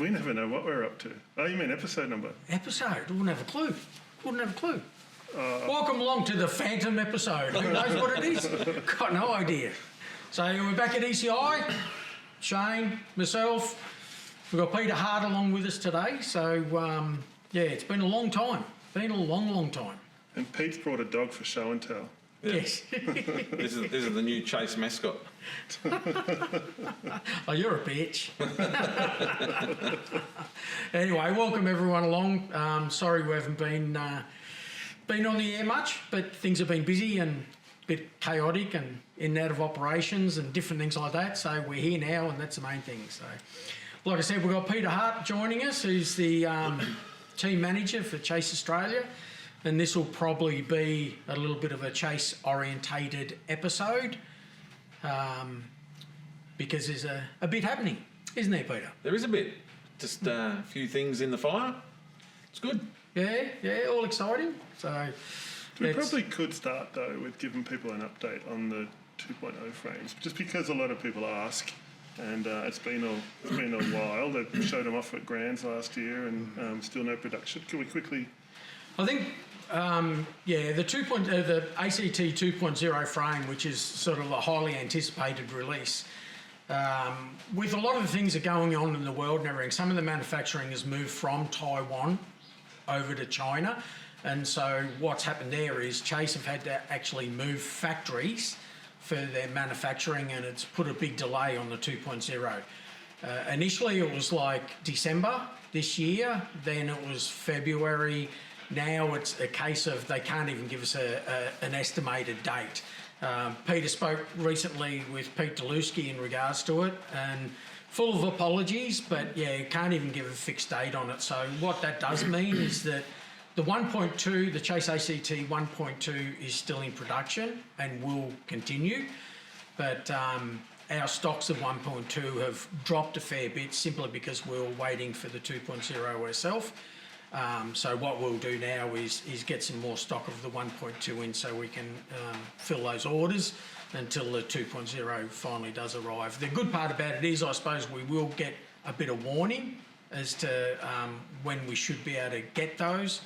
We never know what we're up to. Oh, you mean episode number? Episode? Wouldn't have a clue. Welcome along to the Phantom episode. Who knows what it is? Got no idea. So we're back at ECI. Shane, myself. We've got Peter Hart along with us today. So, it's been a long time. Long time. And Pete's brought a dog for show and tell. Yeah. Yes. This is the new Chase mascot. Oh, you're a bitch. Anyway, welcome everyone along. Sorry we haven't been on the air much, but things have been busy and a bit chaotic and in and out of operations and different things like that. So we're here now, and that's the main thing. So, like I said, we've got Peter Hart joining us, who's the team manager for Chase Australia. And this will probably be a little bit of a chase-orientated episode because there's a bit happening, isn't there, Peter? There is a bit. Just a few things in the fire. It's good. Yeah, all exciting. So we probably could start, though, with giving people an update on the 2.0 frames, just because a lot of people ask. And it's been a while. They showed them off at Grands last year and still no production. Can we quickly... I think, the ACT 2.0 frame, which is sort of a highly anticipated release, with a lot of the things that are going on in the world and everything, some of the manufacturing has moved from Taiwan over to China. And so what's happened there is Chase have had to actually move factories for their manufacturing, and it's put a big delay on the 2.0. Initially, it was like December this year, then it was February. Now it's a case of they can't even give us an estimated date. Peter spoke recently with Pete Delusky in regards to it, and full of apologies, but can't even give a fixed date on it. So what that does mean is that the 1.2, the Chase ACT 1.2 is still in production and will continue, but our stocks of 1.2 have dropped a fair bit simply because we're waiting for the 2.0 ourselves. So what we'll do now is get some more stock of the 1.2 in so we can fill those orders until the 2.0 finally does arrive. The good part about it is, I suppose, we will get a bit of warning as to when we should be able to get those.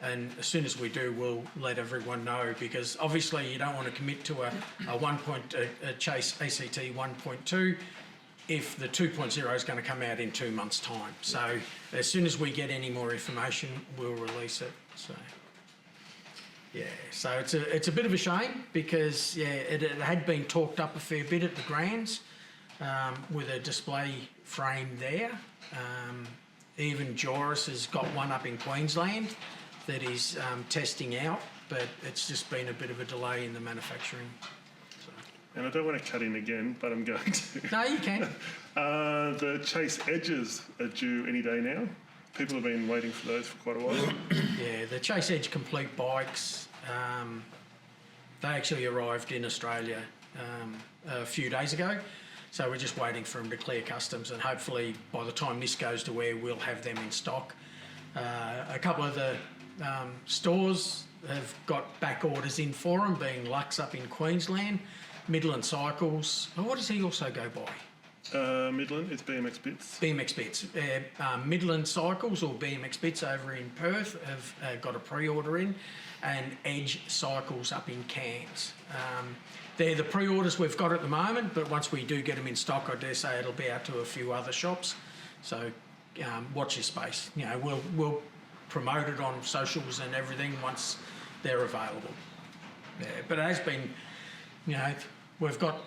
And as soon as we do, we'll let everyone know, because obviously you don't want to commit to a Chase ACT 1.2 if the 2.0 is going to come out in 2 months' time. So as soon as we get any more information, we'll release it. So it's a bit of a shame because it had been talked up a fair bit at the Grands with a display frame there. Even Joris has got one up in Queensland that he's testing out, but it's just been a bit of a delay in the manufacturing. And I don't want to cut in again, but I'm going to. No, you can. The Chase Edges are due any day now. People have been waiting for those for quite a while. Yeah, the Chase Edge Complete bikes, they actually arrived in Australia a few days ajo. So we're just waiting for them to clear customs, and hopefully by the time this goes to air, we'll have them in stock. A couple of the stores have got back orders in for them, being Lux up in Queensland, Midland Cycles. What does he also go by? Midland, it's BMX Bits. BMX Bits. Midland Cycles or BMX Bits over in Perth have got a pre-order in, and Edge Cycles up in Cairns. They're the pre-orders we've got at the moment, but once we do get them in stock, I dare say it'll be out to a few other shops. So watch your space. We'll promote it on socials and everything once they're available. Yeah, but it has been, we've got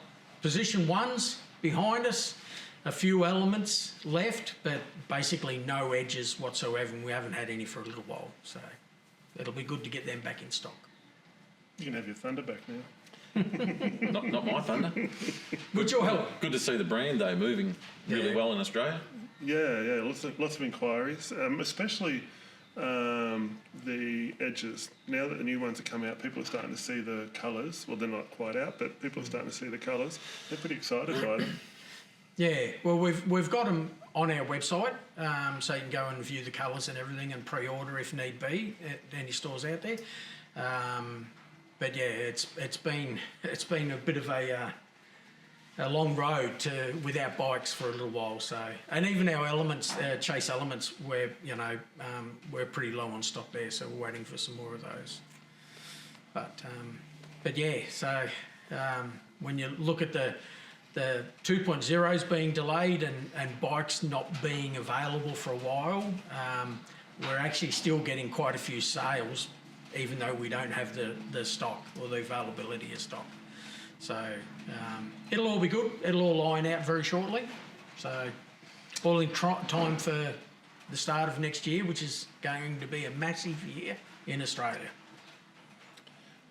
position ones behind us, a few elements left, but basically no edges whatsoever, and we haven't had any for a little while. So it'll be good to get them back in stock. You can have your Thunder back now. Not my Thunder. With your help. Good to see the brand, though, moving really well in Australia. Yeah, lots of inquiries, especially the edges. Now that the new ones have come out, people are starting to see the colours. Well, they're not quite out, but people are starting to see the colours. They're pretty excited by them. Yeah, well, we've got them on our website, so you can go and view the colours and everything and pre-order if need be at any stores out there. But yeah, it's been a bit of a a long road without bikes for a little while. So, and even our elements, chase elements, we're pretty low on stock there, so we're waiting for some more of those. But yeah, so when you look at the 2.0s being delayed and bikes not being available for a while, we're actually still getting quite a few sales, even though we don't have the stock or the availability of stock. So it'll all be good. It'll all line out very shortly. So all in time for the start of next year, which is going to be a massive year in Australia.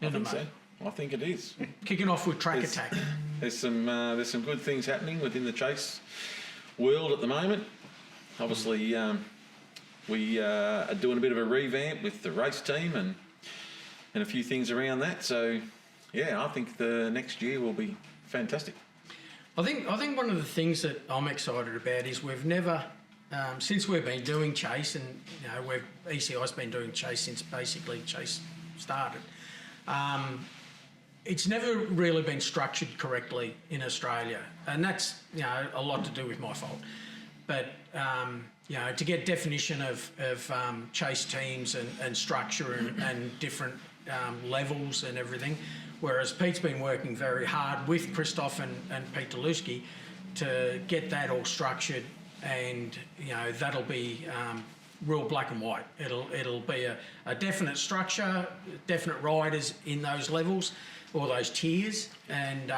I think it is. Kicking off with Track Attack. There's some good things happening within the chase world at the moment. Obviously, we are doing a bit of a revamp with the race team and a few things around that. So, yeah, I think the next year will be fantastic. I think one of the things that I'm excited about is we've never, since we've been doing chase, and ECI's been doing chase since basically chase started. It's never really been structured correctly in Australia, and that's a lot to do with my fault. But to get definition of chase teams and structure and different levels and everything, whereas Pete's been working very hard with Christoph and Pete Deluski to get that all structured, and that'll be real black and white. It'll be a definite structure, definite riders in those levels or those tiers, and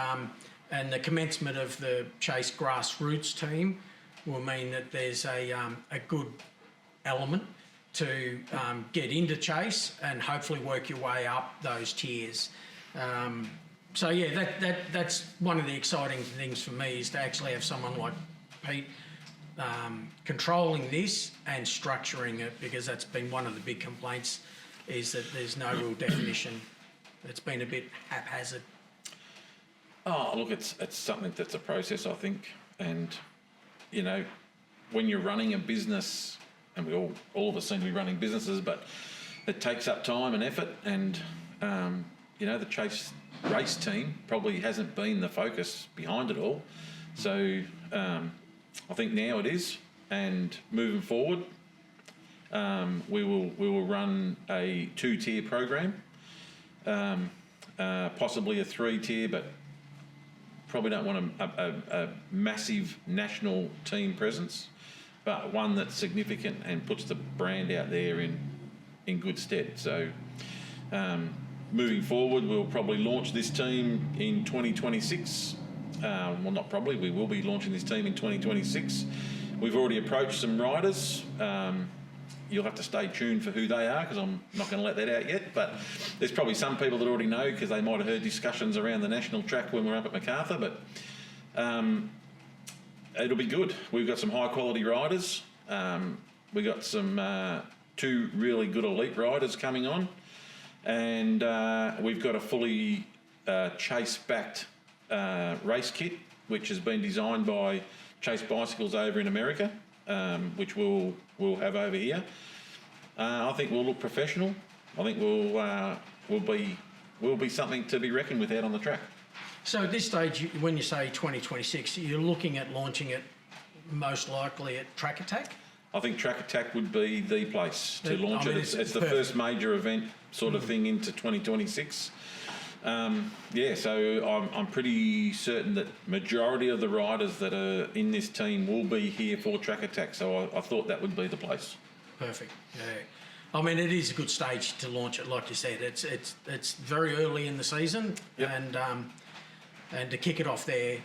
the commencement of the Chase grassroots team will mean that there's a good element to get into Chase and hopefully work your way up those tiers. So yeah, that's one of the exciting things for me, is to actually have someone like Pete controlling this and structuring it, because that's been one of the big complaints, is that there's no real definition. It's been a bit haphazard. Oh, look, it's something that's a process, I think, and when you're running a business, and we all of us seem to be running businesses, but it takes up time and effort, and the Chase race team probably hasn't been the focus behind it all. So I think now it is, and moving forward, we will run a 2-tier program, possibly a 3-tier, but probably don't want a massive national team presence, but one that's significant and puts the brand out there in good stead. So moving forward, we'll probably launch this team in 2026. Well, not probably, we will be launching this team in 2026. We've already approached some riders. You'll have to stay tuned for who they are, because I'm not going to let that out yet, but there's probably some people that already know, because they might have heard discussions around the national track when we're up at Macarthur, but it'll be good. We've got some high quality riders. We've got some 2 really good elite riders coming on, and we've got a fully Chase backed race kit, which has been designed by Chase Bicycles over in America, which we'll have over here. I think we'll look professional. I think we'll be something to be reckoned with out on the track. So at this stage, when you say 2026, you're looking at launching it most likely at Track Attack? I think Track Attack would be the place to launch it. It's the first major event sort of thing into 2026. So I'm pretty certain that majority of the riders that are in this team will be here for Track Attack. So I thought that would be the place. Perfect. Yeah. I mean, it is a good stage to launch it, like you said. It's very early in the season, yep. And to kick it off there,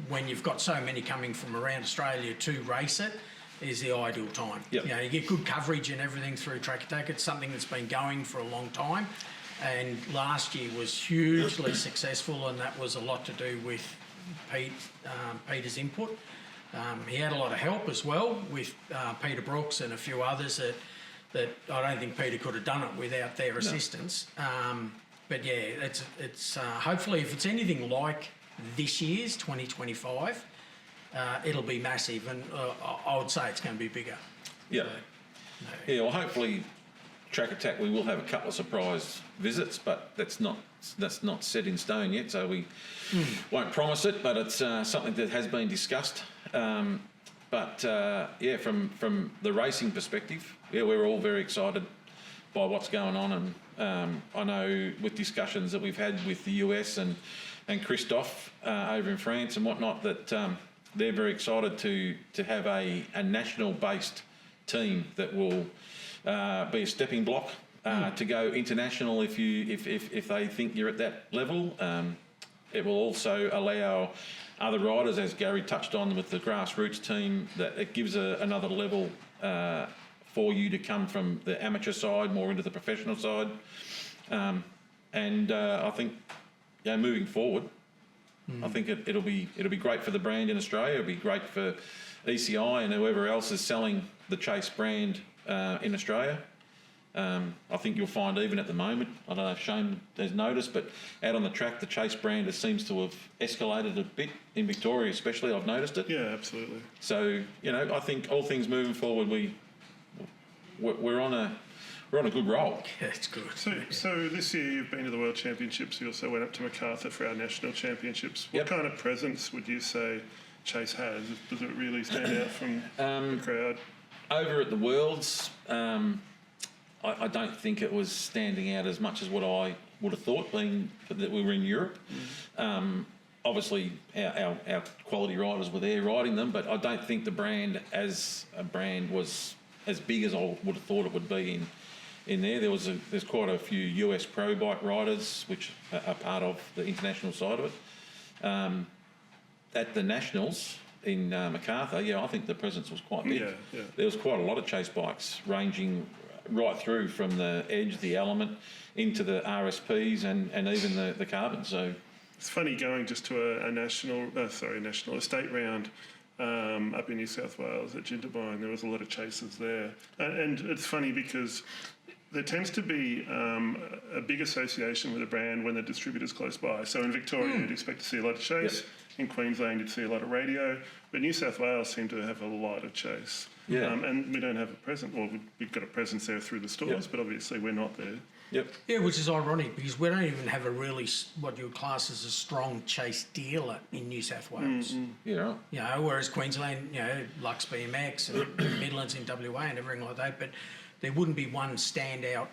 when you've got so many coming from around Australia to race it, is the ideal time. Yep. You get good coverage and everything through Track Attack. It's something that's been going for a long time, and last year was hugely successful, and that was a lot to do with Peter's input. He had a lot of help as well with Peter Brooks and a few others that I don't think Peter could have done it without their assistance. But yeah, it's hopefully, if it's anything like this year's 2025, it'll be massive, and I would say it's going to be bigger. Yeah. So, Yeah. Well, hopefully Track Attack, we will have a couple of surprise visits, but that's not set in stone yet, so we won't promise it. But it's something that has been discussed. From the racing perspective, we're all very excited by what's going on, and I know with discussions that we've had with the US and Christophe over in France and whatnot, that they're very excited to have a national-based team that will be a stepping block to go international if they think you're at that level. It will also allow other riders, as Gary touched on with the grassroots team, that it gives another level for you to come from the amateur side more into the professional side. I think, moving forward, I think it'll be great for the brand in Australia. It'll be great for ECI and whoever else is selling the Chase brand in Australia. I think you'll find even at the moment, I don't know if Shane has noticed, but out on the track, the Chase brand seems to have escalated a bit in Victoria, especially. I've noticed it. Yeah, absolutely. So I think all things moving forward, we're on a good roll. Yeah, it's good. So this year you've been to the World Championships. You also went up to Macarthur for our national championships. What kind of presence would you say Chase has? Does it really stand out from the crowd? Over at the Worlds, I don't think it was standing out as much as what I would have thought, being that we were in Europe. Obviously, our quality riders were there riding them, but I don't think the brand as a brand was as big as I would have thought it would be in there. There's quite a few US pro bike riders, which are part of the international side of it. At the Nationals in Macarthur, I think the presence was quite big. Yeah. There was quite a lot of Chase bikes ranging right through from the Edge, the Element, into the RSPs and even the Carbon. So it's funny going just to a state round up in New South Wales at Jindabyne. There was a lot of Chases there, and it's funny because there tends to be a big association with a brand when the distributor's close by. So in Victoria, you'd expect to see a lot of Chase. Yep. In Queensland, you'd see a lot of Radio. But New South Wales seem to have a lot of Chase. Yeah. And we don't have a presence. Well, we've got a presence there through the stores, but obviously we're not there. Yep. Yeah, which is ironic because we don't even have a really, what you would class as a strong Chase dealer in New South Wales. Yeah. Whereas Queensland, Lux BMX and Midlands in WA and everything like that, but there wouldn't be one standout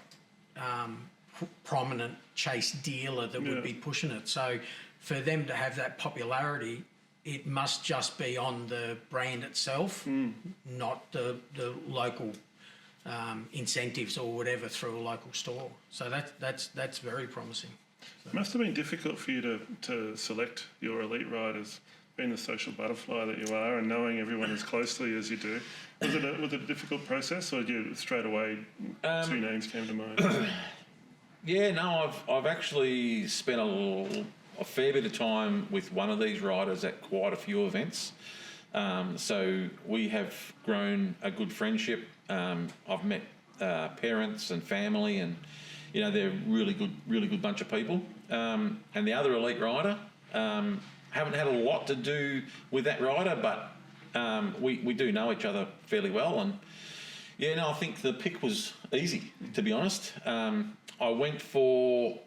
prominent Chase dealer that would be pushing it. So for them to have that popularity, it must just be on the brand itself, not the local incentives or whatever through a local store. So that's very promising. So. It must have been difficult for you to select your elite riders, being the social butterfly that you are and knowing everyone as closely as you do. Was it a difficult process, or did you straight away two names came to mind? I've actually spent a fair bit of time with one of these riders at quite a few events. So we have grown a good friendship. I've met parents and family, and they're a really good bunch of people. And the other elite rider, haven't had a lot to do with that rider, but we do know each other fairly well. And I think the pick was easy, to be honest. I went for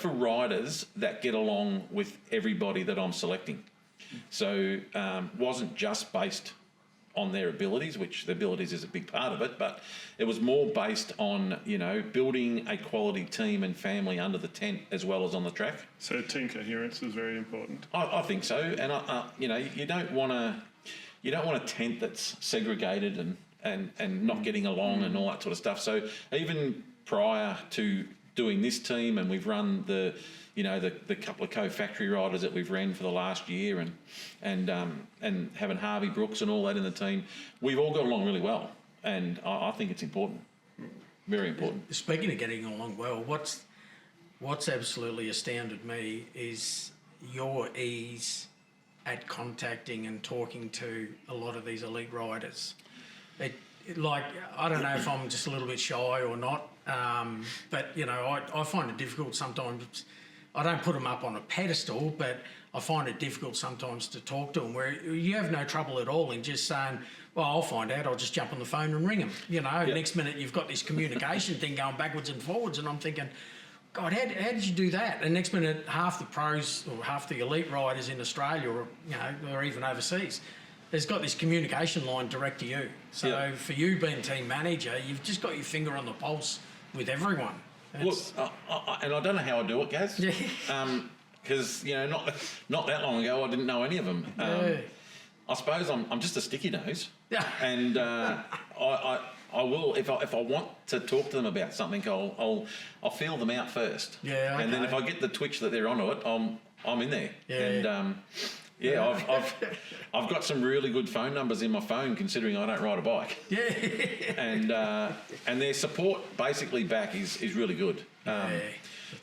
riders that get along with everybody that I'm selecting. So wasn't just based on their abilities, which the abilities is a big part of it, but it was more based on, building a quality team and family under the tent as well as on the track. So team coherence is very important. I think so. And, you don't want a tent that's segregated and not getting along and all that sort of stuff. So even prior to doing this team, and we've run the couple of co-factory riders that we've ran for the last year, and having Harvey Brooks and all that in the team, we've all got along really well, and I think it's important, very important. Speaking of getting along well, what's absolutely astounded me is your ease at contacting and talking to a lot of these elite riders. I don't know if I'm just a little bit shy or not, but I find it difficult sometimes I don't put them up on a pedestal, but I find it difficult sometimes to talk to them, where you have no trouble at all in just saying, well, I'll find out, I'll just jump on the phone and ring them. Next minute you've got this communication thing going backwards and forwards, and I'm thinking, God, how did you do that? And next minute, half the pros or half the elite riders in Australia, or even overseas, there's got this communication line direct to you. So for you being team manager, you've just got your finger on the pulse with everyone. Look, and I don't know how I do it, Gaz. Because not that long ago I didn't know any of them. I suppose I'm just a sticky nose. And I will, if I want to talk to them about something, I'll feel them out first. Okay. And then if I get the twitch that they're onto it, I'm in there. And I've got some really good phone numbers in my phone, considering I don't ride a bike. And their support basically back is really good. I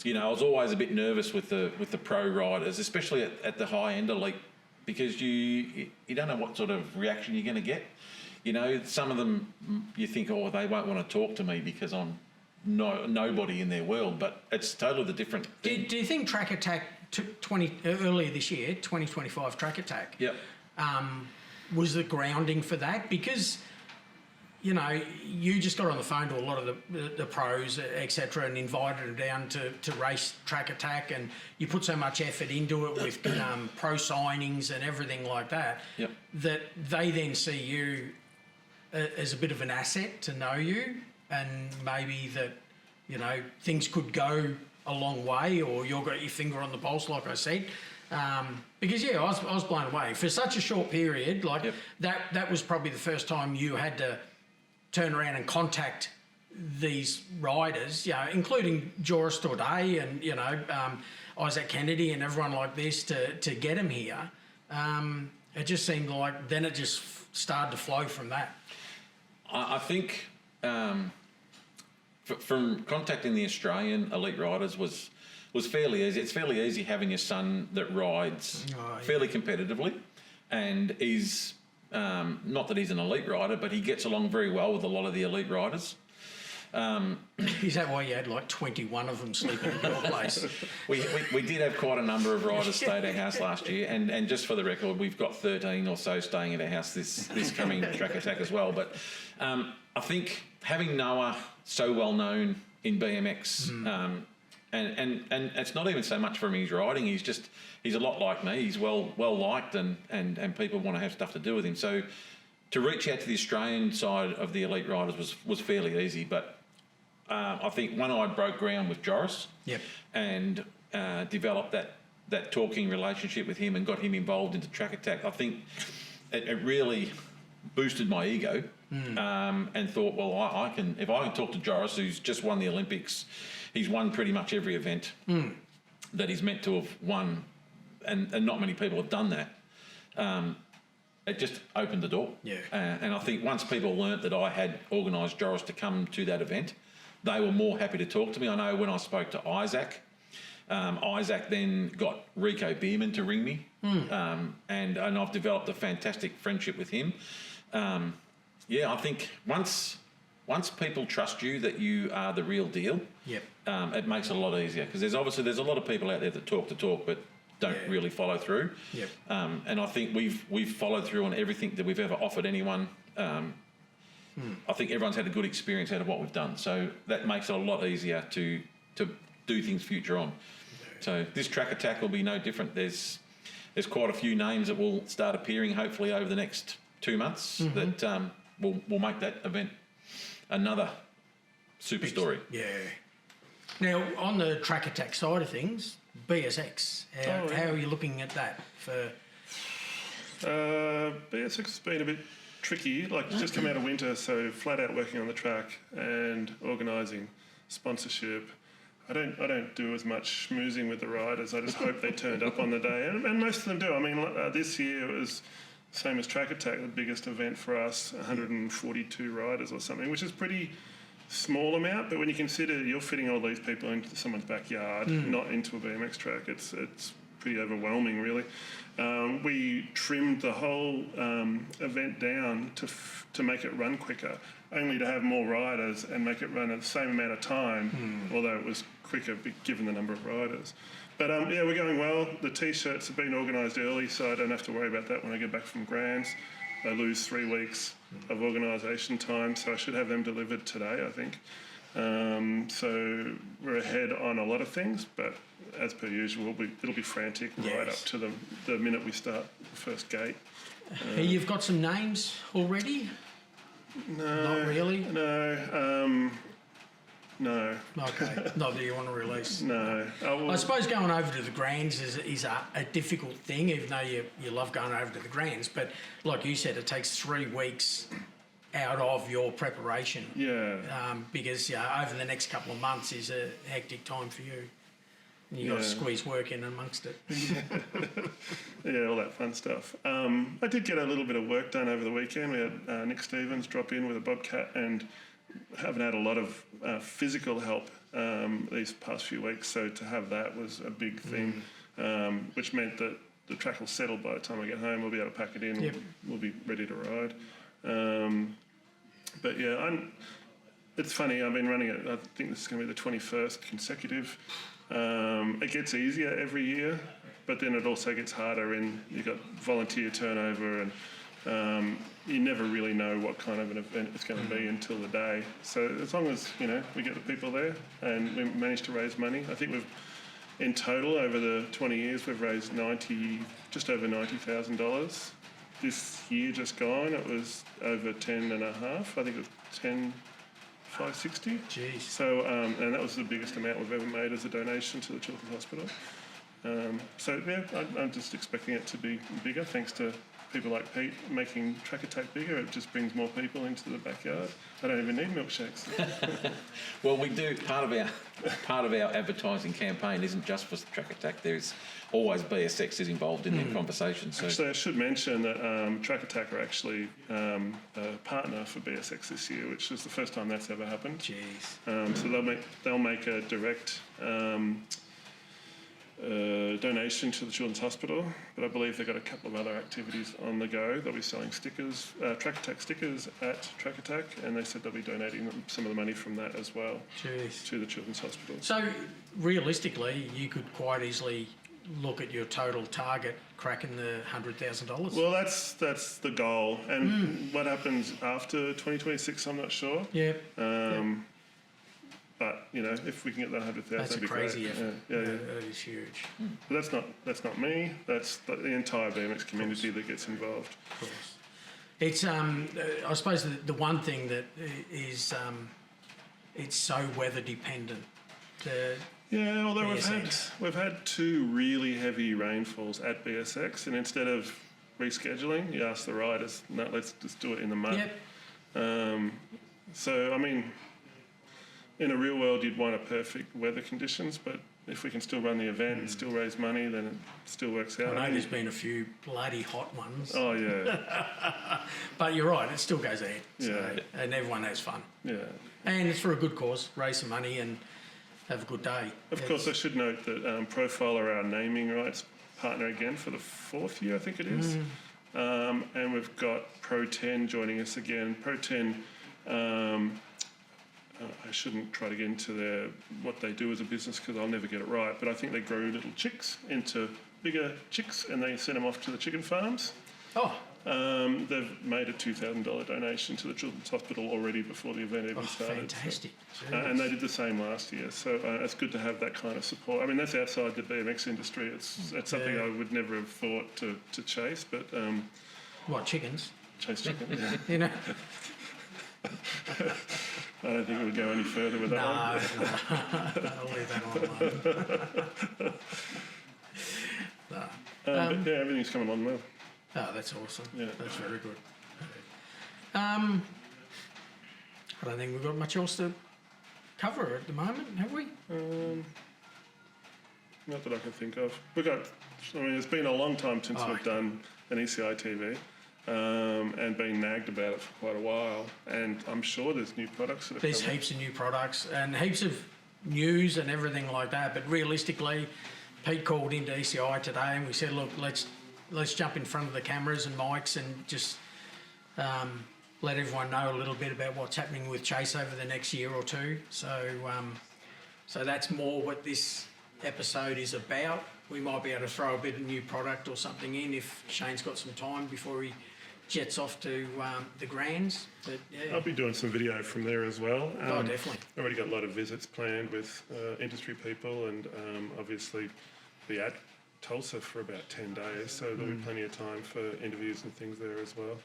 was always a bit nervous with the pro riders, especially at the high end elite, because you don't know what sort of reaction you're going to get. Some of them you think, oh, they won't want to talk to me because I'm nobody in their world, but it's totally the different thing. Do you think Track Attack earlier this year, 2025 Track Attack, was the grounding for that? Because you just got on the phone to a lot of the pros, etc., and invited them down to race Track Attack, and you put so much effort into it with pro signings and everything like that, that they then see you as a bit of an asset to know you, and maybe that things could go a long way, or you've got your finger on the pulse, like I said. Because I was blown away for such a short period. That was probably the first time you had to turn around and contact these riders, including Joris Torday and Isaac Kennedy and everyone like this to get them here. It just seemed like then it just started to flow from that. I think from contacting the Australian elite riders was fairly easy. It's fairly easy having a son that rides fairly competitively, and is not that he's an elite rider, but he gets along very well with a lot of the elite riders. Is that why you had like 21 of them sleeping at your place? We did have quite a number of riders stay at our house last year, and just for the record, we've got 13 or so staying at our house this coming Track Attack as well. But I think having Noah so well known in BMX, and it's not even so much from his riding. He's a lot like me. He's well liked, and people want to have stuff to do with him. So to reach out to the Australian side of the elite riders was fairly easy. But I think I broke ground with Joris, and developed that talking relationship with him and got him involved into Track Attack. I think it really boosted my ego, and thought, well, if I can talk to Joris, who's just won the Olympics. He's won pretty much every event that he's meant to have won, and not many people have done that. It just opened the door. And I think once people learnt that I had organised Joris to come to that event, they were more happy to talk to me. I know when I spoke to Isaac, Isaac then got Rico Bierman to ring me, and I've developed a fantastic friendship with him. I think once people trust you that you are the real deal, it makes it a lot easier, because there's a lot of people out there that talk the talk but don't really follow through. And I think we've followed through on everything that we've ever offered anyone. I think everyone's had a good experience out of what we've done, so that makes it a lot easier to do things future on. So this Track Attack will be no different. There's quite a few names that will start appearing hopefully over the next 2 months that will make that event another super story. Now, on the Track Attack side of things, BSX, how are you looking at that for? BSX has been a bit tricky. Like, just come out of winter, so flat out working on the track and organising sponsorship. I don't do as much schmoozing with the riders. I just hope they turned up on the day, and most of them do. I mean, this year it was same as Track Attack, the biggest event for us, 142 riders or something, which is pretty small amount. But when you consider you're fitting all these people into someone's backyard, not into a BMX track, it's pretty overwhelming, really. We trimmed the whole event down to make it run quicker, only to have more riders and make it run at the same amount of time, although it was quicker given the number of riders. But yeah, we're going well. The T-shirts have been organised early, so I don't have to worry about that when I get back from Grands. I lose 3 weeks of organisation time, so I should have them delivered today, I think. So we're ahead on a lot of things, but as per usual, it'll be frantic right up to the minute we start the first gate. You've got some names already? No. Not really? No. No. Okay, not that you want to release. No. I suppose going over to the Grands is a difficult thing, even though you love going over to the Grands. But like you said, it takes 3 weeks out of your preparation. Yeah. Because over the next couple of months is a hectic time for you. You got to squeeze work in amongst it. Yeah, all that fun stuff. I did get a little bit of work done over the weekend. We had Nick Stevens drop in with a bobcat, and haven't had a lot of physical help these past few weeks. So to have that was a big thing, which meant that the track will settle by the time I get home. We'll be able to pack it in. Yep. We'll be ready to ride. But yeah, it's funny. I've been running it. I think this is going to be the 21st consecutive. It gets easier every year, but then it also gets harder. And you've got volunteer turnover, and you never really know what kind of an event it's going to be until the day. So as long as we get the people there and we manage to raise money, I think in total over the 20 years we've raised just over $90,000. This year just gone, it was over 10.5. I think it was 10,560. Jeez. So and that was the biggest amount we've ever made as a donation to the Children's Hospital. So yeah, I'm just expecting it to be bigger, thanks to people like Pete making Track Attack bigger. It just brings more people into the backyard. I don't even need milkshakes. Well, we do. Part of our advertising campaign isn't just for Track Attack. There's always BSX is involved in the conversation. So actually, I should mention that Track Attack are actually a partner for BSX this year, which is the first time that's ever happened. Jeez. So they'll make a direct donation to the Children's Hospital, but I believe they've got a couple of other activities on the go. They'll be selling stickers, Track Attack stickers at Track Attack, and they said they'll be donating them some of the money from that as well. Jeez. To the Children's Hospital. So realistically, you could quite easily look at your total target cracking the $100,000. Well, that's the goal, and what happens after 2026, I'm not sure. Yeah. But if we can get that 100,000, That's that'd a be crazy great. effort. Yeah. That is huge. But that's not me. That's the entire BMX community that gets involved. Of course. It's I suppose the one thing that is it's so weather dependent. Yeah, although BSX. we've had 2 really heavy rainfalls at BSX, and instead of rescheduling, you ask the riders, no, let's just do it in the mud. Yep. So I mean, in a real world, you'd want a perfect weather conditions, but if we can still run the event and still raise money, then it still works out. I know there's been a few bloody hot ones. Oh yeah. But you're right, it still goes ahead. So, Yeah. and everyone has fun. Yeah. And it's for a good cause, raise some money and have a good day. Of course, I should note that Profile are our naming rights partner again for the 4th year, I think it is. And we've got Pro 10 joining us again. Pro 10, I shouldn't try to get into what they do as a business because I'll never get it right, but I think they grow little chicks into bigger chicks and they send them off to the chicken farms. Oh. They've made a $2,000 donation to the Children's Hospital already before the event even started. Fantastic. So, and they did the same last year. So it's good to have that kind of support. I mean, that's outside the BMX industry. It's something I would never have thought to chase, but... What, chickens? Chase chicken, yeah. You know? I don't think we'll go any further with that one. No, I'll leave that one alone. But yeah, everything's coming along well. Oh, that's awesome. Yeah. That's very good. I don't think we've got much else to cover at the moment, have we? Not that I can think of. It's been a long time since we've done an ECITV. And been nagged about it for quite a while, and I'm sure there's new products that have There's come heaps of new products and heaps of news and everything like that, but realistically, Pete called into ECI today and we said, look, let's jump in front of the cameras and mics and just let everyone know a little bit about what's happening with Chase over the next year or two. So that's more what this episode is about. We might be able to throw a bit of new product or something in if Shane's got some time before he jets off to the Grands. But yeah. I'll be doing some video from there as well. Oh, definitely. I've already got a lot of visits planned with industry people, and obviously be at Tulsa for about 10 days, so there'll be plenty of time for interviews and things there as well.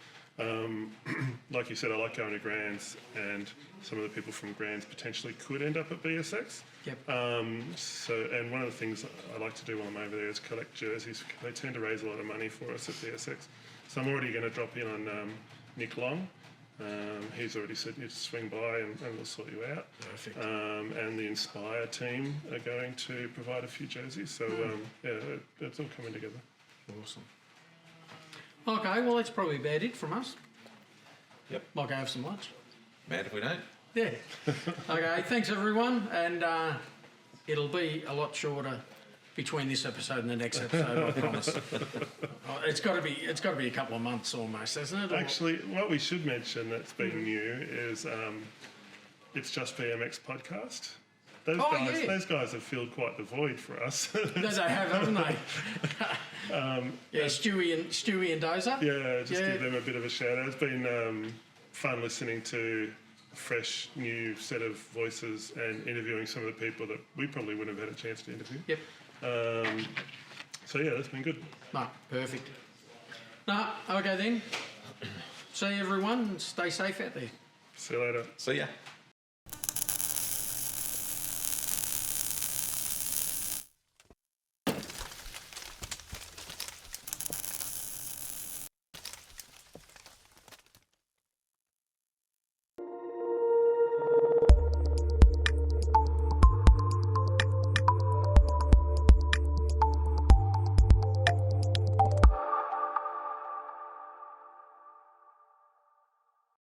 Like you said, I like going to Grands, and some of the people from Grands potentially could end up at BSX. Yep. And one of the things I like to do while I'm over there is collect jerseys. They tend to raise a lot of money for us at BSX. So I'm already going to drop in on Nick Long. He's already said you just swing by and we'll sort you out. Perfect. And the Inspire team are going to provide a few jerseys. So yeah, it's all coming together. Awesome. Okay, well that's probably about it from us. Yep. Might go have some lunch. Mad if we don't. Yeah. Okay, thanks everyone, and it'll be a lot shorter between this episode and the next episode, I promise. It's got to be a couple of months almost, hasn't it? Actually, what we should mention that's been new is it's Just BMX podcast. Those guys have filled quite the void for us. They have, haven't they? Yeah, Stewie and Dozer. Yeah, just give them a bit of a shout out. It's been fun listening to a fresh new set of voices and interviewing some of the people that we probably wouldn't have had a chance to interview. Yep. So yeah, that's been good. No, perfect. No, okay then. See you everyone, and stay safe out there. See you later. See ya.